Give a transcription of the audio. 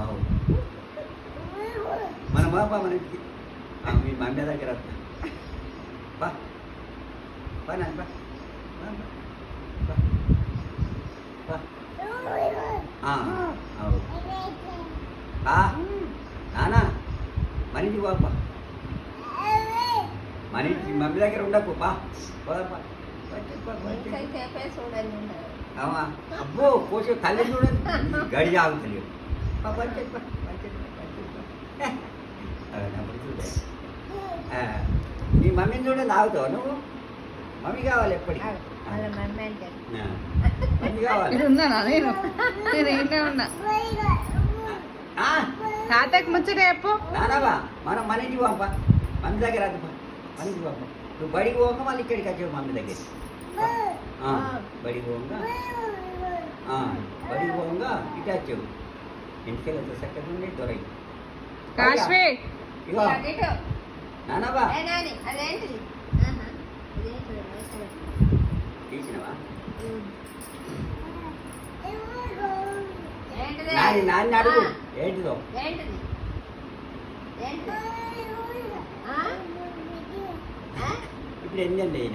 అవు మన బాబా మనకి మీ మమ్మీ దగ్గర బా బా నాన్న బా అవు నానా మనిషి బాపా మనిషి మమ్మీ దగ్గర ఉండకు బా అబ్బో పోసే తల్లి చూడండి గడి ఆగుతలేదు నీ మమ్మీని చూడండి ఆగుతావు నువ్వు మమ్మీ కావాలి ఎప్పటికీ మమ్మీ కావాలి తాతకి ముచ్చట చెప్పు నానవా మనం మన ఇంటికి పంప మమ్మీ దగ్గర అద్దు మన ఇంటికి పంప నువ్వు బడికి పోగా మళ్ళీ ఇక్కడికి వచ్చావు మమ్మీ దగ్గర బడికి పోగా బడికి పోగా ఇటు వచ్చావు ఇంటికి వెళ్తే చక్కగా ఉండే దొరై కాశ్మీ ఇగో నానవా తీసినవా నాన్న అడుగు ఏంటిదో ఇప్పుడు ఏంటండి